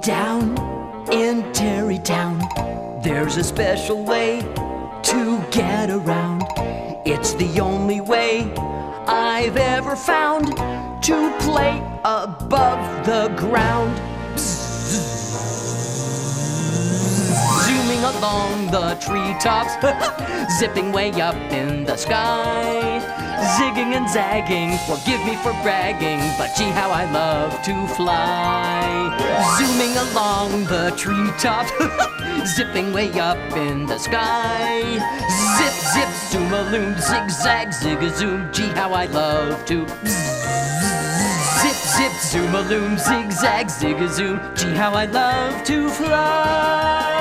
Down in Terrytown, there's a special way to get around. It's the only way I've ever found to play above the ground. Zooming along the treetops, zipping way up in the sky. Zigging and zagging, forgive me for bragging, but gee how I love to fly. Zooming along the treetop, zipping way up in the sky. Zip, zip, zoom-a-loom, zig-zag, zig-a-zoom, gee how I love to zip, zip, zoom-a-loom, zig-zag, zig-a-zoom, gee how I love to fly.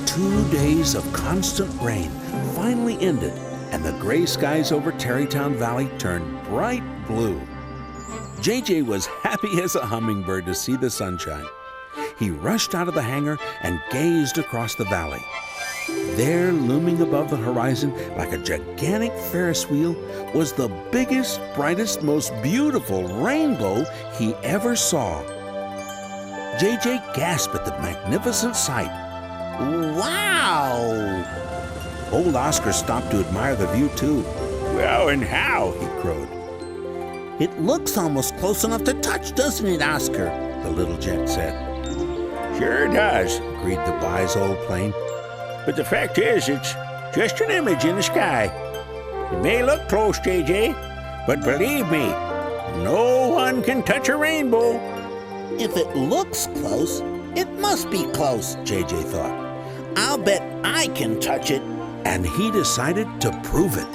2 days of constant rain finally ended, and the gray skies over Terrytown Valley turned bright blue. JJ was happy as a hummingbird to see the sunshine. He rushed out of the hangar and gazed across the valley. There, looming above the horizon like a gigantic Ferris wheel, was the biggest, brightest, most beautiful rainbow he ever saw. JJ gasped at the magnificent sight. Wow! Old Oscar stopped to admire the view too. Well, and how? He crowed. It looks almost close enough to touch, doesn't it, Oscar? The little jet said. Sure does, agreed the wise old plane. But the fact is, it's just an image in the sky. It may look close, JJ, but believe me, no one can touch a rainbow. If it looks close, it must be close, JJ thought. I'll bet I can touch it. And he decided to prove it.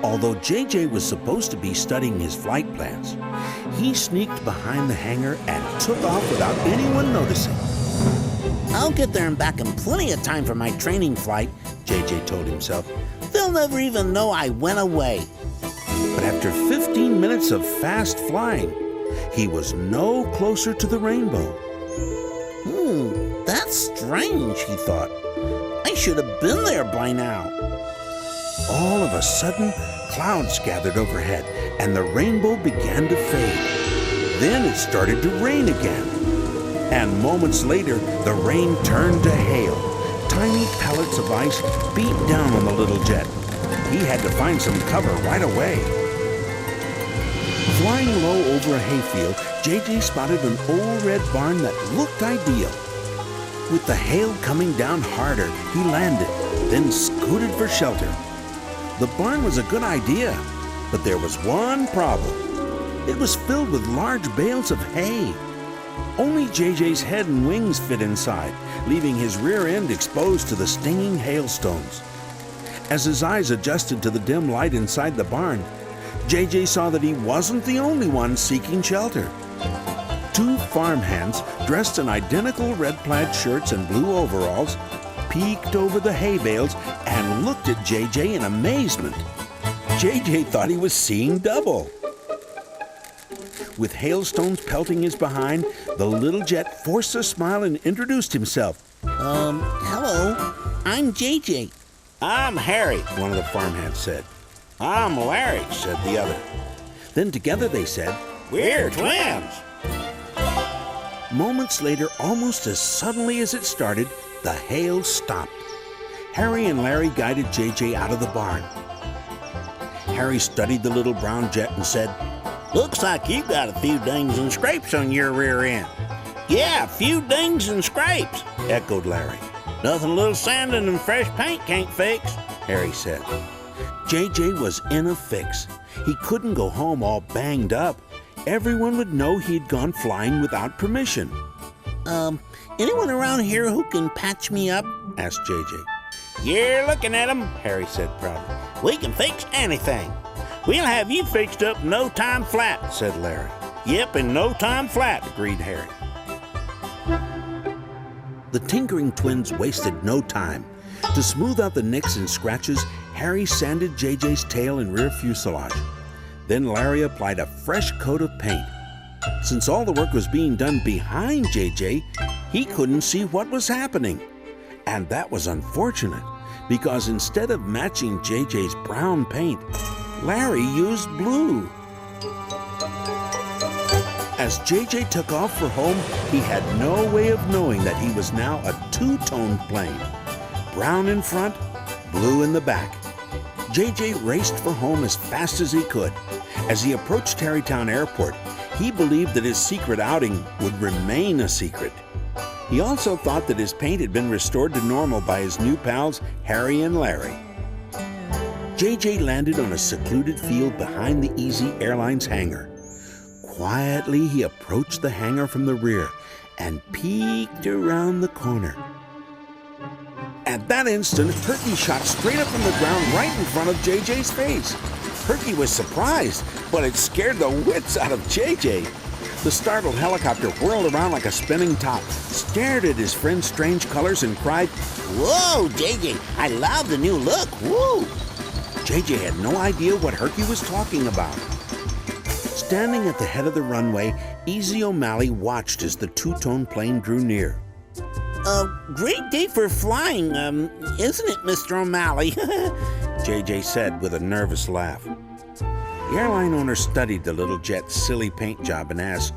Although JJ was supposed to be studying his flight plans, he sneaked behind the hangar and took off without anyone noticing. I'll get there and back in plenty of time for my training flight, JJ told himself. They'll never even know I went away. But after 15 minutes of fast flying, he was no closer to the rainbow. That's strange, he thought. I should have been there by now. All of a sudden, clouds gathered overhead, and the rainbow began to fade. Then it started to rain again. And moments later, the rain turned to hail. Tiny pellets of ice beat down on the little jet. He had to find some cover right away. Flying low over a hayfield, JJ spotted an old red barn that looked ideal. With the hail coming down harder, he landed, then scooted for shelter. The barn was a good idea, but there was one problem. It was filled with large bales of hay. Only JJ's head and wings fit inside, leaving his rear end exposed to the stinging hailstones. As his eyes adjusted to the dim light inside the barn, JJ saw that he wasn't the only one seeking shelter. Two farmhands, dressed in identical red plaid shirts and blue overalls, peeked over the hay bales and looked at JJ in amazement. JJ thought he was seeing double. With hailstones pelting his behind, the little jet forced a smile and introduced himself. Hello, I'm JJ. I'm Harry, one of the farmhands said. I'm Larry, said the other. Then together they said, We're twins. Moments later, almost as suddenly as it started, the hail stopped. Harry and Larry guided JJ out of the barn. Harry studied the little brown jet and said, Looks like you've got a few dings and scrapes on your rear end. Yeah, a few dings and scrapes, echoed Larry. Nothing a little sanding and fresh paint can't fix, Harry said. JJ was in a fix. He couldn't go home all banged up. Everyone would know he'd gone flying without permission. Anyone around here who can patch me up? Asked JJ. You're looking at him, Harry said proudly. We can fix anything. We'll have you fixed up in no time flat, said Larry. Yep, in no time flat, agreed Harry. The tinkering twins wasted no time. To smooth out the nicks and scratches, Harry sanded JJ's tail and rear fuselage. Then Larry applied a fresh coat of paint. Since all the work was being done behind JJ, he couldn't see what was happening. And that was unfortunate, because instead of matching JJ's brown paint, Larry used blue. As JJ took off for home, he had no way of knowing that he was now a two-toned plane. Brown in front, blue in the back. JJ raced for home as fast as he could. As he approached Tarrytown Airport, he believed that his secret outing would remain a secret. He also thought that his paint had been restored to normal by his new pals, Harry and Larry. JJ landed on a secluded field behind the Easy Airlines hangar. Quietly, he approached the hangar from the rear and peeked around the corner. At that instant, Herky shot straight up from the ground right in front of JJ's face. Herky was surprised, but it scared the wits out of JJ. The startled helicopter whirled around like a spinning top, stared at his friend's strange colors, and cried, "Whoa, JJ, I love the new look, woo!" JJ had no idea what Herky was talking about. Standing at the head of the runway, Easy O'Malley watched as the two-tone plane drew near. Great day for flying, isn't it, Mr. O'Malley? JJ said with a nervous laugh. The airline owner studied the little jet's silly paint job and asked,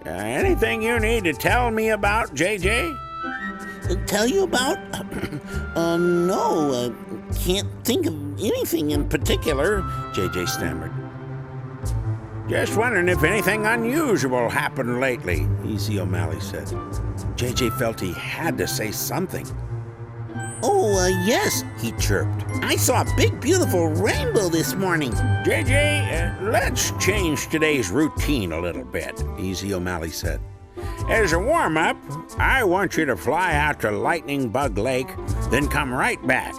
"Anything you need to tell me about, JJ?" Tell you about? No, can't think of anything in particular, JJ stammered. "Just wondering if anything unusual happened lately," Easy O'Malley said. JJ felt he had to say something. "Oh, yes," he chirped. "I saw a big, beautiful rainbow this morning." "JJ, let's change today's routine a little bit," Easy O'Malley said. "As a warm-up, I want you to fly out to Lightning Bug Lake, then come right back."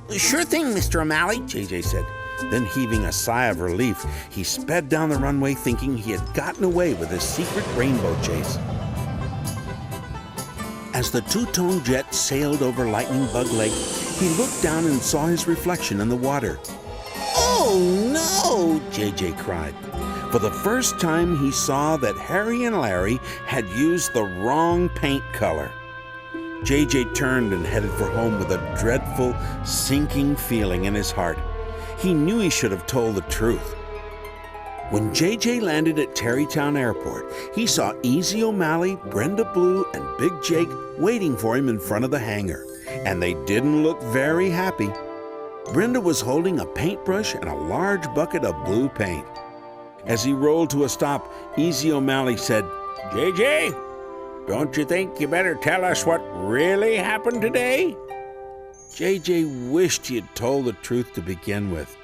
"Sure thing, Mr. O'Malley," JJ said. Then, heaving a sigh of relief, he sped down the runway thinking he had gotten away with his secret rainbow chase. As the two-tone jet sailed over Lightning Bug Lake, he looked down and saw his reflection in the water. "Oh, no!" JJ cried. For the first time, he saw that Harry and Larry had used the wrong paint color. JJ turned and headed for home with a dreadful, sinking feeling in his heart. He knew he should have told the truth. When JJ landed at Tarrytown Airport, he saw Easy O'Malley, Brenda Blue, and Big Jake waiting for him in front of the hangar, and they didn't look very happy. Brenda was holding a paintbrush and a large bucket of blue paint. As he rolled to a stop, Easy O'Malley said, "JJ, don't you think you better tell us what really happened today?" JJ wished he had told the truth to begin with.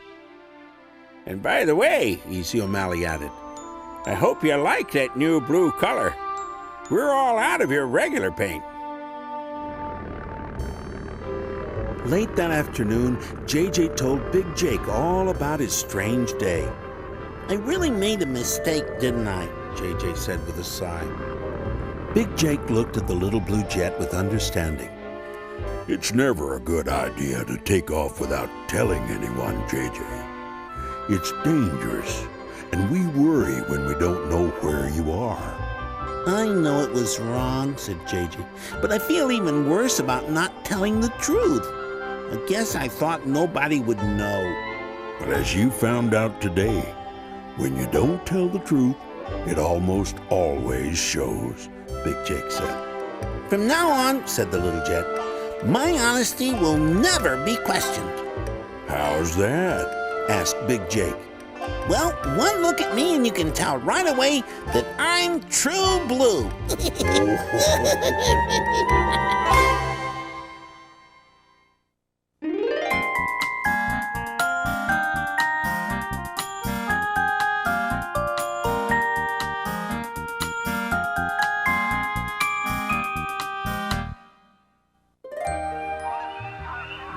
"And by the way," Easy O'Malley added, "I hope you like that new blue color. We're all out of your regular paint." Late that afternoon, JJ told Big Jake all about his strange day. "I really made a mistake, didn't I?" JJ said with a sigh. Big Jake looked at the little blue jet with understanding. "It's never a good idea to take off without telling anyone, JJ. It's dangerous, and we worry when we don't know where you are." "I know it was wrong," said JJ, "but I feel even worse about not telling the truth. I guess I thought nobody would know." But as you found out today, when you don't tell the truth, it almost always shows," Big Jake said. "From now on," said the little jet, "my honesty will never be questioned." "How's that?" asked Big Jake. "Well, one look at me and you can tell right away that I'm true blue."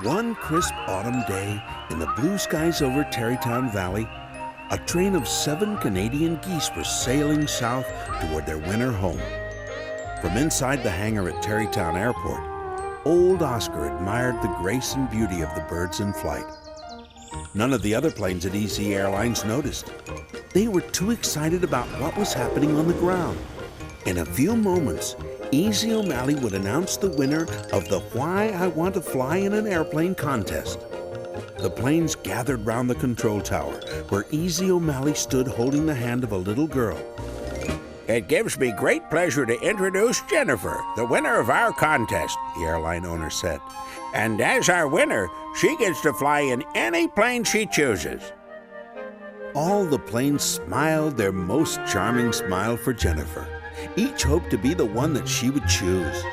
One crisp autumn day, in the blue skies over Tarrytown Valley, a train of 7 Canadian geese were sailing south toward their winter home. From inside the hangar at Tarrytown Airport, old Oscar admired the grace and beauty of the birds in flight. None of the other planes at Easy Airlines noticed. They were too excited about what was happening on the ground. In a few moments, Easy O'Malley would announce the winner of the Why I Want to Fly in an Airplane contest. The planes gathered round the control tower, where Easy O'Malley stood holding the hand of a little girl. It gives me great pleasure to introduce Jennifer, the winner of our contest, the airline owner said. And as our winner, she gets to fly in any plane she chooses. All the planes smiled their most charming smile for Jennifer. Each hoped to be the one that she would choose.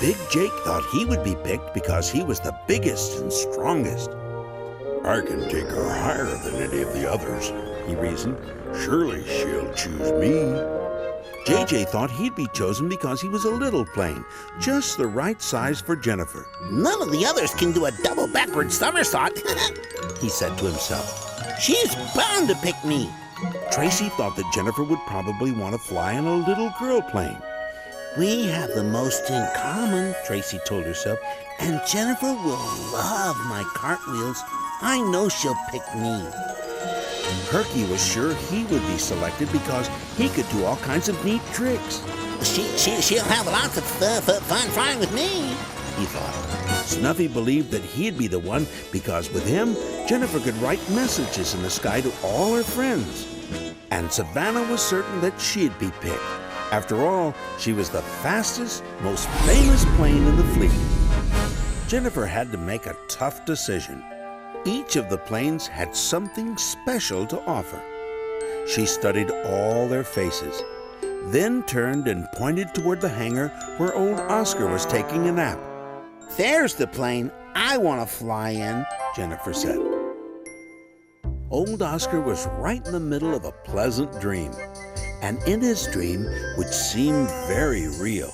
Big Jake thought he would be picked because he was the biggest and strongest. I can take her higher than any of the others, He reasoned. surely she'll choose me. JJ thought he'd be chosen because he was a little plane, just the right size for Jennifer. None of the others can do a double backward somersault, He said to himself. She's bound to pick me. Tracy thought that Jennifer would probably want to fly in a little girl plane. We have the most in common, Tracy told herself, and Jennifer will love my cartwheels. I know she'll pick me. Perky was sure he would be selected because he could do all kinds of neat tricks. She'll have lots of fun flying with me, he thought. Snuffy believed that he'd be the one because with him, Jennifer could write messages in the sky to all her friends. And Savannah was certain that she'd be picked. After all, she was the fastest, most famous plane in the fleet. Jennifer had to make a tough decision. Each of the planes had something special to offer. She studied all their faces, then turned and pointed toward the hangar where old Oscar was taking a nap. There's the plane I want to fly in, Jennifer said. Old Oscar was right in the middle of a pleasant dream. And in his dream, which seemed very real,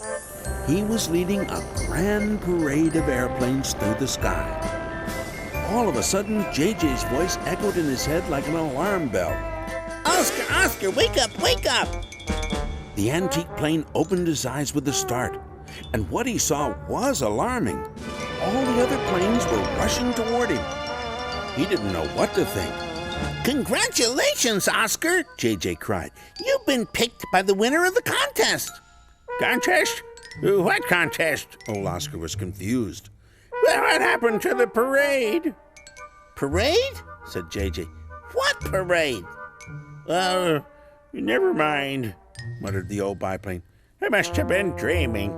he was leading a grand parade of airplanes through the sky. All of a sudden, JJ's voice echoed in his head like an alarm bell. Oscar, wake up, wake up! The antique plane opened his eyes with a start, and what he saw was alarming. All the other planes were rushing toward him. He didn't know what to think. Congratulations, Oscar, JJ cried. You've been picked by the winner of the contest. Contest? What contest? Old Oscar was confused. Well, what happened to the parade? Parade? Said JJ. What parade? Never mind, Muttered the old biplane. I must have been dreaming.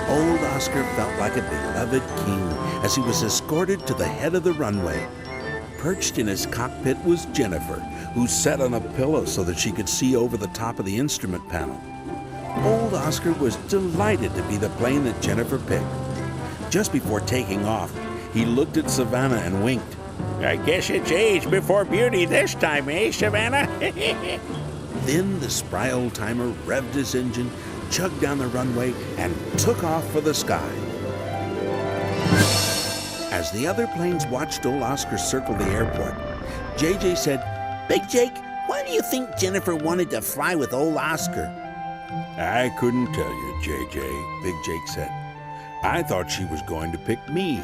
Old Oscar felt like a beloved king as he was escorted to the head of the runway. Perched in his cockpit was Jennifer, who sat on a pillow so that she could see over the top of the instrument panel. Old Oscar was delighted to be the plane that Jennifer picked. Just before taking off, he looked at Savannah and winked. I guess it's age before beauty this time, eh, Savannah? Then the spry old-timer revved his engine, chugged down the runway, and took off for the sky. As the other planes watched old Oscar circle the airport, JJ said, Big Jake, why do you think Jennifer wanted to fly with old Oscar? I couldn't tell you, JJ, Big Jake said. I thought she was going to pick me.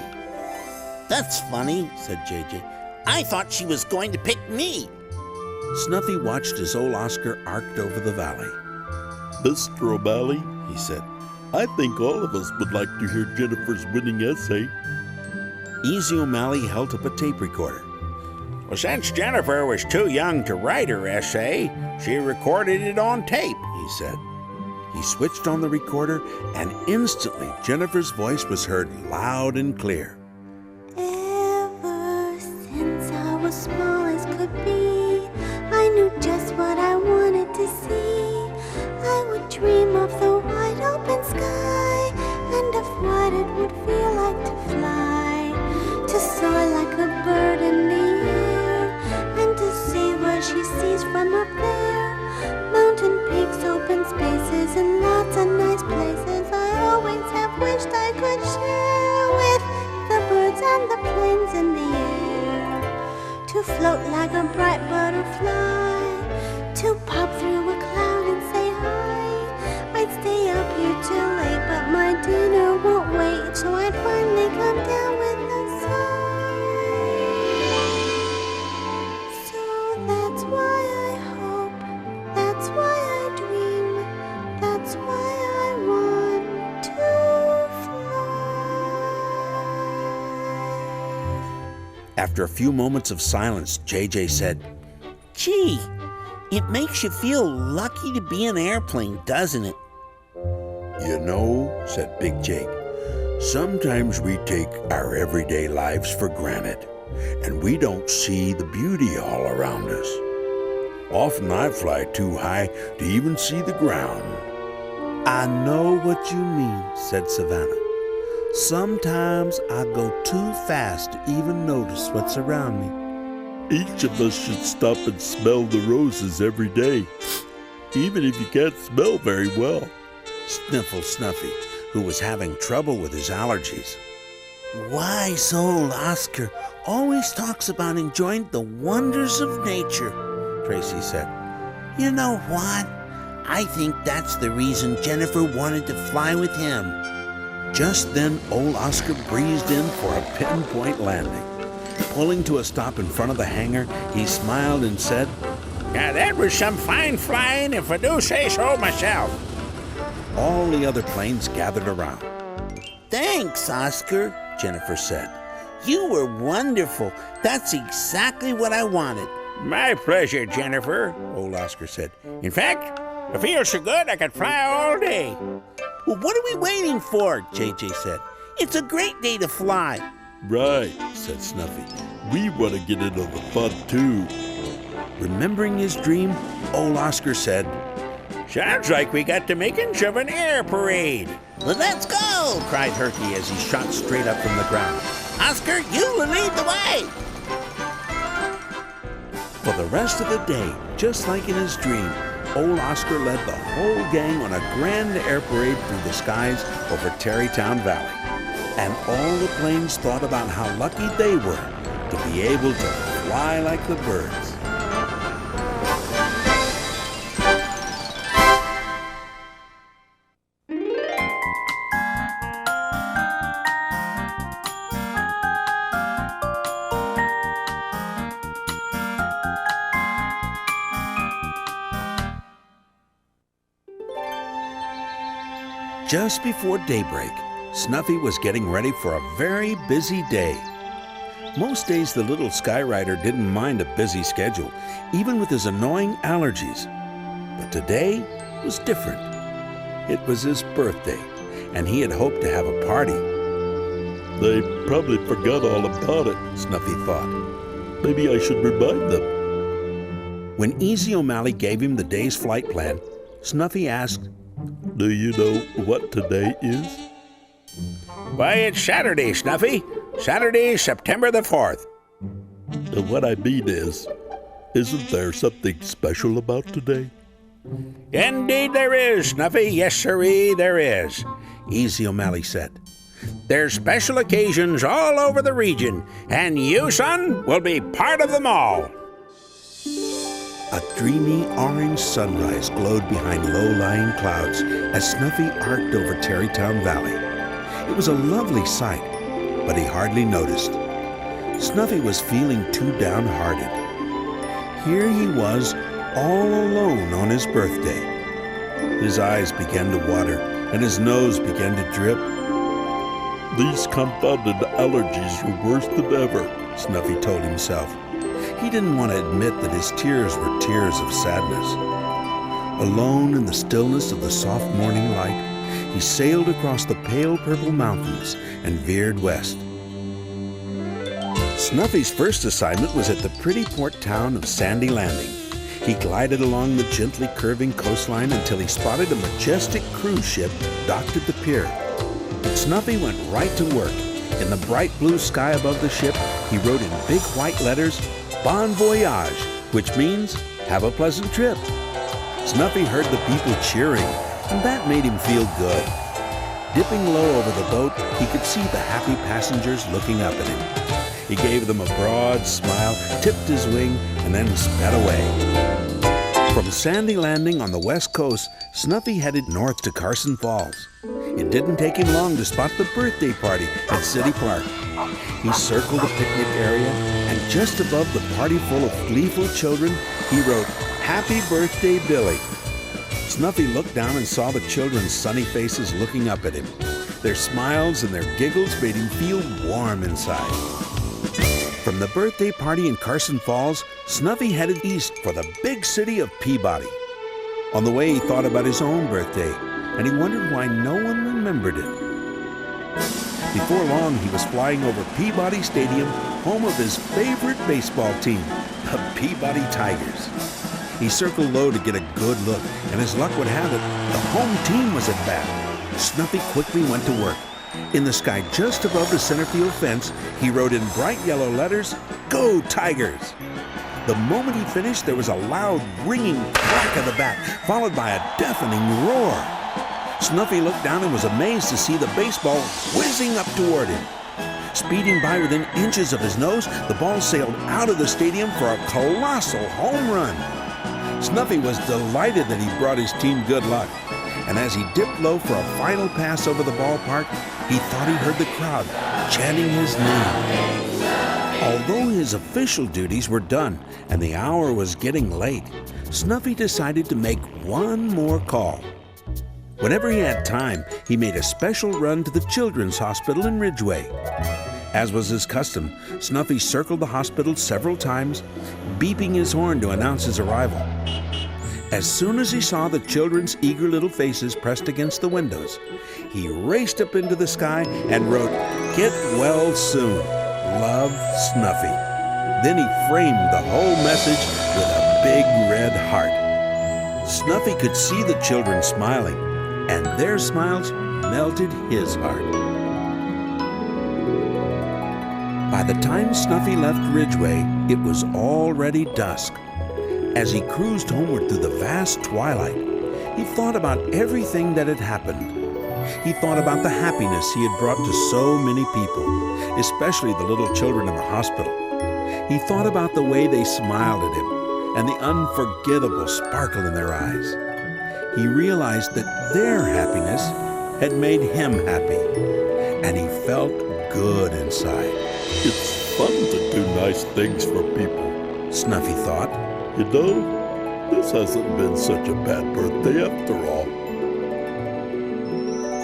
That's funny, said JJ. I thought she was going to pick me. Snuffy watched as old Oscar arced over the valley. Mr. O'Malley, he said, I think all of us would like to hear Jennifer's winning essay. Easy O'Malley held up a tape recorder. Well, since Jennifer was too young to write her essay, she recorded it on tape, He said. He switched on the recorder, and instantly Jennifer's voice was heard loud and clear. Ever since I was small as could be, I knew just what I wanted to see. I would dream of the wide open sky, and of what it would feel like to fly, to soar like a bird in the air, and to see what she sees from up there. Mountain peaks, open spaces, and lots of nice places I always have wished I could share with the birds and the planes in the air. To float like a bright butterfly, to pop through a cloud After a few moments of silence, JJ said, Gee, it makes you feel lucky to be an airplane, doesn't it? You know, said Big Jake, sometimes we take our everyday lives for granted, and we don't see the beauty all around us. Often I fly too high to even see the ground. I know what you mean, said Savannah. Sometimes I go too fast to even notice what's around me. Each of us should stop and smell the roses every day, even if you can't smell very well, sniffled Snuffy, who was having trouble with his allergies. Wise old Oscar always talks about enjoying the wonders of nature, Tracy said. You know what? I think that's the reason Jennifer wanted to fly with him. Just then, old Oscar breezed in for a pinpoint landing. Pulling to a stop in front of the hangar, he smiled and said, Now that was some fine flying, if I do say so myself. All the other planes gathered around. Thanks, Oscar, Jennifer said. You were wonderful. That's exactly what I wanted. My pleasure, Jennifer, old Oscar said. In fact, I feel so good I could fly all day. Well, what are we waiting for? JJ said. It's a great day to fly. Right, said Snuffy. We want to get into the fun too. Remembering his dream, old Oscar said, Sounds like we got the makings of an air parade. Well, let's go, cried Herky as he shot straight up from the ground. Oscar, you lead the way. For the rest of the day, just like in his dream, old Oscar led the whole gang on a grand air parade through the skies over Tarrytown Valley. And all the planes thought about how lucky they were to be able to fly like the birds. Just before daybreak, Snuffy was getting ready for a very busy day. Most days the little Skyrider didn't mind a busy schedule, even with his annoying allergies. But today was different. It was his birthday, and he had hoped to have a party. They probably forgot all about it, Snuffy thought. Maybe I should remind them. When Easy O'Malley gave him the day's flight plan, Snuffy asked, Do you know what today is? Why, it's Saturday, Snuffy. Saturday, September the 4th. What I mean is, isn't there something special about today? Indeed there is, Snuffy. Yes, sirree, there is. Easy O'Malley said. There's special occasions all over the region, and you, son, will be part of them all. A dreamy orange sunrise glowed behind low-lying clouds as Snuffy arced over Tarrytown Valley. It was a lovely sight, but he hardly noticed. Snuffy was feeling too downhearted. Here he was, all alone on his birthday. His eyes began to water, and his nose began to drip. These confounded allergies are worse than ever, Snuffy told himself. He didn't want to admit that his tears were tears of sadness. Alone in the stillness of the soft morning light, he sailed across the pale purple mountains and veered west. Snuffy's first assignment was at the pretty port town of Sandy Landing. He glided along the gently curving coastline until he spotted a majestic cruise ship docked at the pier. Snuffy went right to work. In the bright blue sky above the ship, he wrote in big white letters, Bon Voyage, which means, have a pleasant trip. Snuffy heard the people cheering, and that made him feel good. Dipping low over the boat, he could see the happy passengers looking up at him. He gave them a broad smile, tipped his wing, and then sped away. From Sandy Landing on the west coast, Snuffy headed north to Carson Falls. It didn't take him long to spot the birthday party at City Park. He circled the picnic area, and just above the party full of gleeful children, he wrote, Happy Birthday, Billy. Snuffy looked down and saw the children's sunny faces looking up at him. Their smiles and their giggles made him feel warm inside. From the birthday party in Carson Falls, Snuffy headed east for the big city of Peabody. On the way, he thought about his own birthday, and he wondered why no one remembered it. Before long, he was flying over Peabody Stadium, home of his favorite baseball team, the Peabody Tigers. He circled low to get a good look, and as luck would have it, the home team was at bat. Snuffy quickly went to work. In the sky just above the center field fence, he wrote in bright yellow letters, "Go Tigers!" The moment he finished, there was a loud, ringing crack of the bat, followed by a deafening roar. Snuffy looked down and was amazed to see the baseball whizzing up toward him. Speeding by within inches of his nose, the ball sailed out of the stadium for a colossal home run. Snuffy was delighted that he brought his team good luck. And as he dipped low for a final pass over the ballpark, he thought he heard the crowd chanting his name. Although his official duties were done and the hour was getting late, Snuffy decided to make one more call. Whenever he had time, he made a special run to the Children's Hospital in Ridgeway. As was his custom, Snuffy circled the hospital several times, beeping his horn to announce his arrival. As soon as he saw the children's eager little faces pressed against the windows, he raced up into the sky and wrote, "Get well soon. Love, Snuffy." Then he framed the whole message with a big red heart. Snuffy could see the children smiling, and their smiles melted his heart. By the time Snuffy left Ridgeway, it was already dusk. As he cruised homeward through the vast twilight, he thought about everything that had happened. He thought about the happiness he had brought to so many people, especially the little children in the hospital. He thought about the way they smiled at him and the unforgettable sparkle in their eyes. He realized that their happiness had made him happy, and he felt good inside. It's fun to do nice things for people, Snuffy thought. You know, this hasn't been such a bad birthday after all.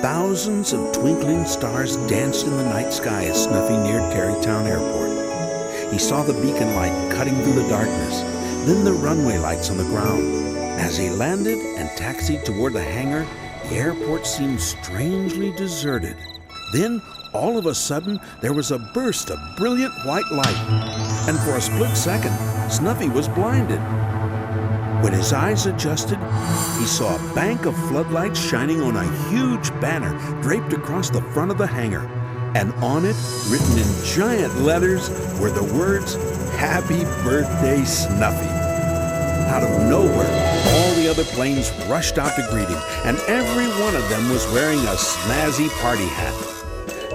Thousands of twinkling stars danced in the night sky as Snuffy neared Tarrytown Airport. He saw the beacon light cutting through the darkness, then the runway lights on the ground. As he landed and taxied toward the hangar, the airport seemed strangely deserted. Then, all of a sudden, there was a burst of brilliant white light, and for a split second, Snuffy was blinded. When his eyes adjusted, he saw a bank of floodlights shining on a huge banner draped across the front of the hangar, and on it, written in giant letters, were the words, "Happy Birthday, Snuffy." Out of nowhere, all the other planes rushed out to greet him, and every one of them was wearing a snazzy party hat.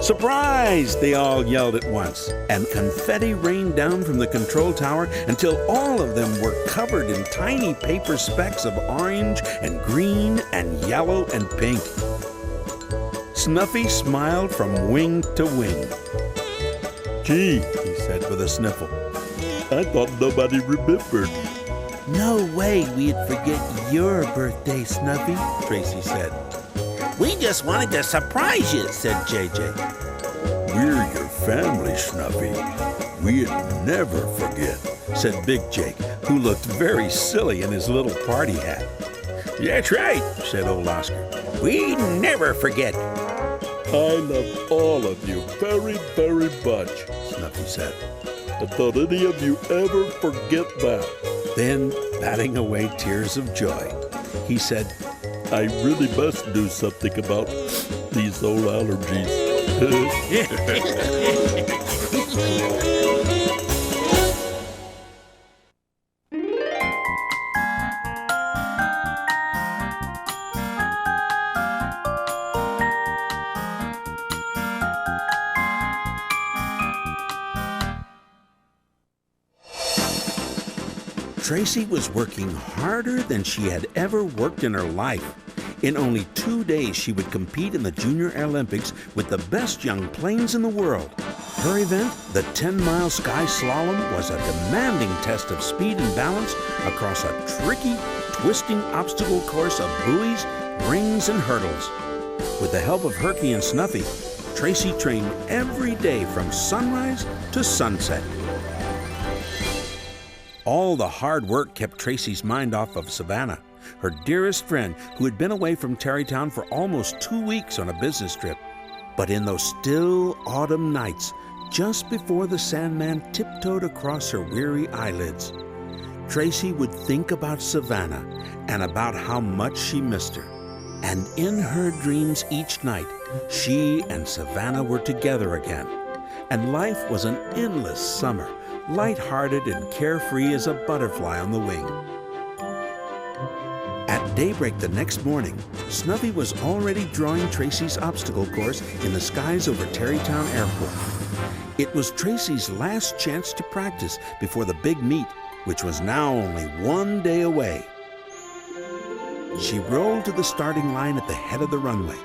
"Surprise!" they all yelled at once, and confetti rained down from the control tower until all of them were covered in tiny paper specks of orange and green and yellow and pink. Snuffy smiled from wing to wing. Gee, he said with a sniffle, I thought nobody remembered. No way we'd forget your birthday, Snuffy, Tracy said. We just wanted to surprise you, said JJ. We're your family, Snuffy. We'd never forget, said Big Jake, who looked very silly in his little party hat. That's right, said old Oscar. We never forget. I love all of you very, very much, Snuffy said. And don't any of you ever forget that. Then, batting away tears of joy, he said, I really must do something about these old allergies. Tracy was working harder than she had ever worked in her life. In only 2 days, she would compete in the Junior Olympics with the best young planes in the world. Her event, the 10-mile sky slalom, was a demanding test of speed and balance across a tricky, twisting obstacle course of buoys, rings, and hurdles. With the help of Herky and Snuffy, Tracy trained every day from sunrise to sunset. All the hard work kept Tracy's mind off of Savannah, her dearest friend who had been away from Tarrytown for almost 2 weeks on a business trip. But in those still autumn nights, just before the Sandman tiptoed across her weary eyelids, Tracy would think about Savannah and about how much she missed her. And in her dreams each night, she and Savannah were together again. And life was an endless summer, light-hearted and carefree as a butterfly on the wing. At daybreak the next morning, Snuffy was already drawing Tracy's obstacle course in the skies over Tarrytown Airport. It was Tracy's last chance to practice before the big meet, which was now only 1 day away. She rolled to the starting line at the head of the runway.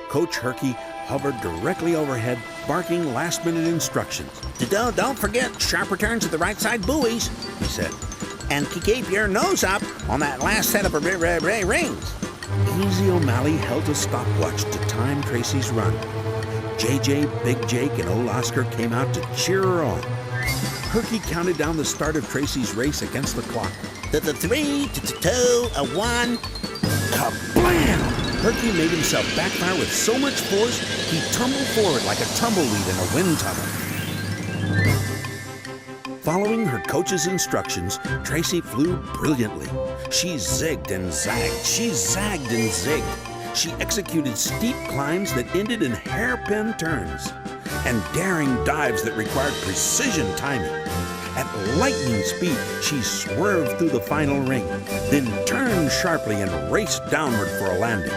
Coach Herky hovered directly overhead, barking last-minute instructions. Don't forget sharper turns at the right side buoys, he said. And keep your nose up on that last set of rings. Easy O'Malley held a stopwatch to time Tracy's run. JJ, Big Jake, and Old Oscar came out to cheer her on. Herky counted down the start of Tracy's race against the clock. The 3, 2, 1. Kablam! Herky made himself backfire with so much force, he tumbled forward like a tumbleweed in a wind tunnel. Following her coach's instructions, Tracy flew brilliantly. She zigged and zagged. She zagged and zigged. She executed steep climbs that ended in hairpin turns and daring dives that required precision timing. At lightning speed, she swerved through the final ring, then turned sharply and raced downward for a landing.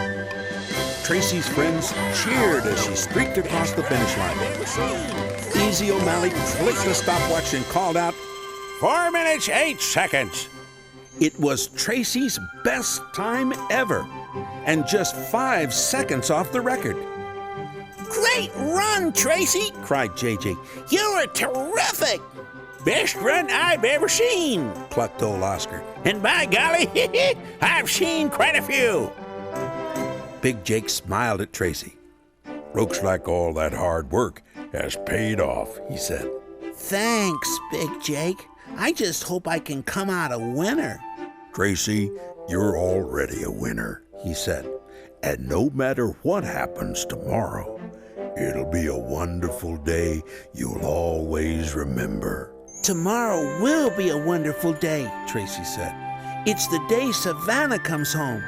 Tracy's friends cheered as she streaked across the finish line. Easy O'Malley clicked the stopwatch and called out, 4 minutes, 8 seconds. It was Tracy's best time ever, and just 5 seconds off the record. Great run, Tracy, cried JJ. You were terrific. Best run I've ever seen, clucked old Oscar. And by golly, I've seen quite a few. Big Jake smiled at Tracy. Looks like all that hard work has paid off, he said. Thanks, Big Jake. I just hope I can come out a winner. Tracy, you're already a winner, he said. And no matter what happens tomorrow, it'll be a wonderful day you'll always remember. Tomorrow will be a wonderful day, Tracy said. It's the day Savannah comes home.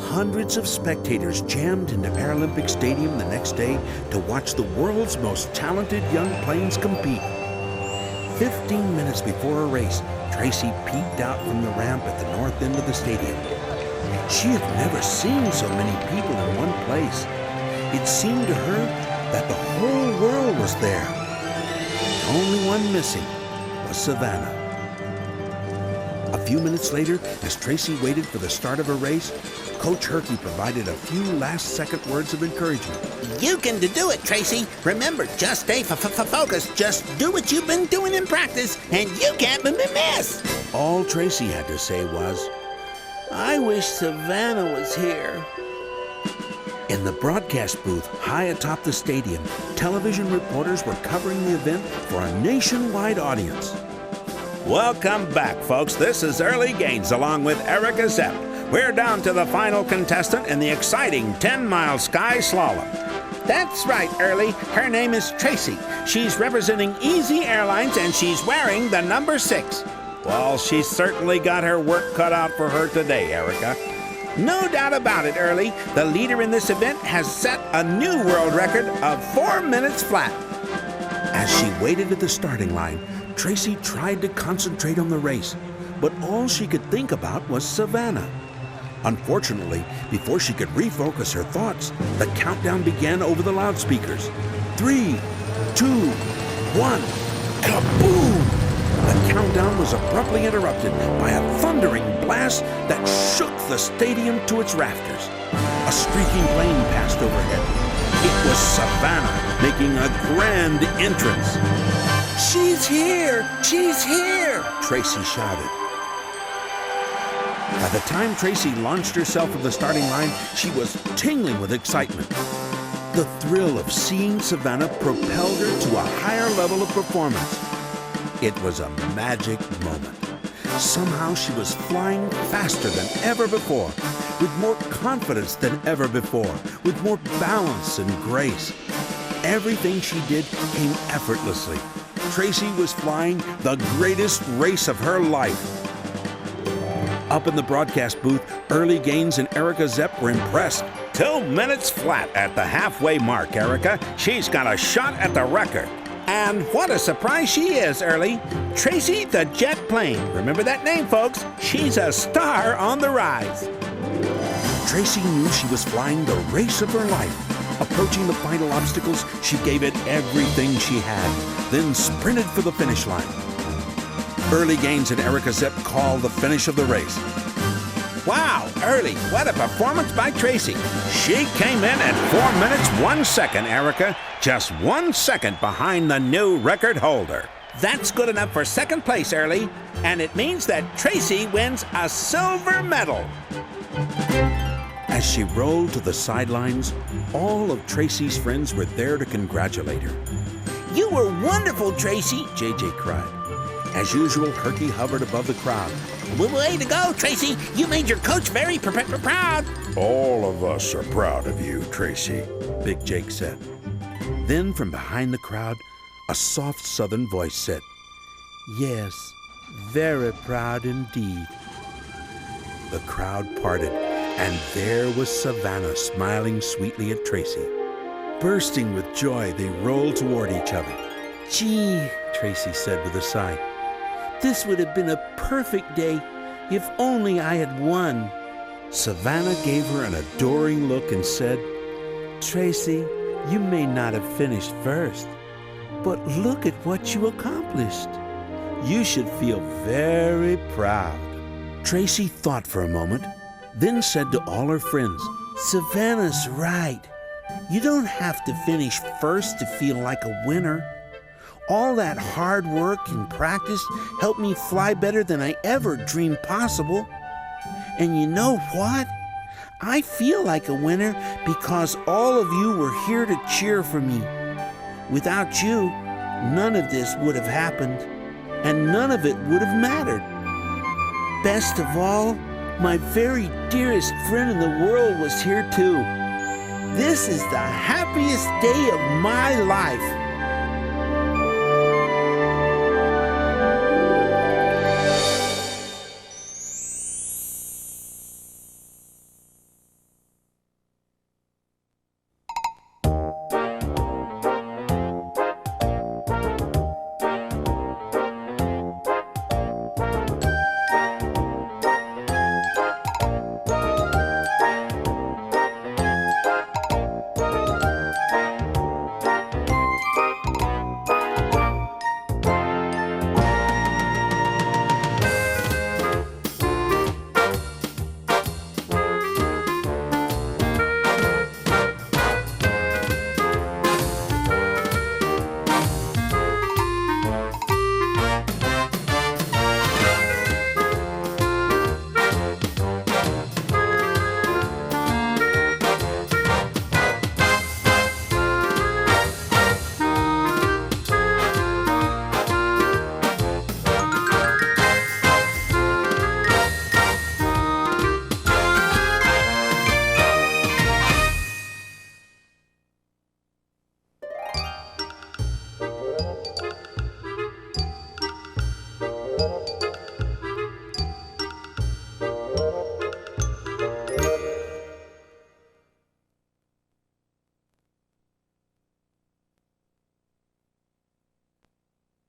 Hundreds of spectators jammed into Paralympic Stadium the next day to watch the world's most talented young planes compete. 15 minutes before a race, Tracy peeked out from the ramp at the north end of the stadium. She had never seen so many people in one place. It seemed to her that the whole world was there. The only one missing was Savannah. A few minutes later, as Tracy waited for the start of her race, Coach Herky provided a few last-second words of encouragement. You can do it, Tracy. Remember, just stay focused. Just do what you've been doing in practice, and you can't miss. All Tracy had to say was, I wish Savannah was here. In the broadcast booth high atop the stadium, television reporters were covering the event for a nationwide audience. Welcome back, folks. This is Early Gaines along with Erica Zepp. We're down to the final contestant in the exciting 10-mile sky slalom. That's right, Early. Her name is Tracy. She's representing Easy Airlines, and she's wearing the number 6. Well, she's certainly got her work cut out for her today, Erica. No doubt about it, Early. The leader in this event has set a new world record of 4 minutes flat. As she waited at the starting line, Tracy tried to concentrate on the race, but all she could think about was Savannah. Unfortunately, before she could refocus her thoughts, the countdown began over the loudspeakers. 3, 2, 1, kaboom! The countdown was abruptly interrupted by a thundering blast that shook the stadium to its rafters. A streaking plane passed overhead. It was Savannah making a grand entrance. She's here! She's here! Tracy shouted. By the time Tracy launched herself at the starting line, she was tingling with excitement. The thrill of seeing Savannah propelled her to a higher level of performance. It was a magic moment. Somehow she was flying faster than ever before, with more confidence than ever before, with more balance and grace. Everything she did came effortlessly. Tracy was flying the greatest race of her life. Up in the broadcast booth, Early Gaines and Erica Zepp were impressed. 2 minutes flat at the halfway mark, Erica. She's got a shot at the record. And what a surprise she is, Early. Tracy the Jet Plane. Remember that name, folks. She's a star on the rise. Tracy knew she was flying the race of her life. Approaching the final obstacles, she gave it everything she had, then sprinted for the finish line. Early Gaines and Erica Zepp called the finish of the race. Wow, Early, what a performance by Tracy. She came in at 4 minutes, 1 second, Erica. Just 1 second behind the new record holder. That's good enough for second place, Early. And it means that Tracy wins a silver medal. As she rolled to the sidelines, all of Tracy's friends were there to congratulate her. You were wonderful, Tracy, JJ cried. As usual, Herky hovered above the crowd. Way to go, Tracy. You made your coach very proud. All of us are proud of you, Tracy, Big Jake said. Then from behind the crowd, a soft southern voice said, "Yes, very proud indeed." The crowd parted, and there was Savannah smiling sweetly at Tracy. Bursting with joy, they rolled toward each other. "Gee," Tracy said with a sigh, "this would have been a perfect day if only I had won." Savannah gave her an adoring look and said, "Tracy, you may not have finished first, but look at what you accomplished. You should feel very proud." Tracy thought for a moment, then said to all her friends, "Savannah's right. You don't have to finish first to feel like a winner. All that hard work and practice helped me fly better than I ever dreamed possible. And you know what? I feel like a winner because all of you were here to cheer for me. Without you, none of this would have happened, and none of it would have mattered. Best of all, my very dearest friend in the world was here too. This is the happiest day of my life."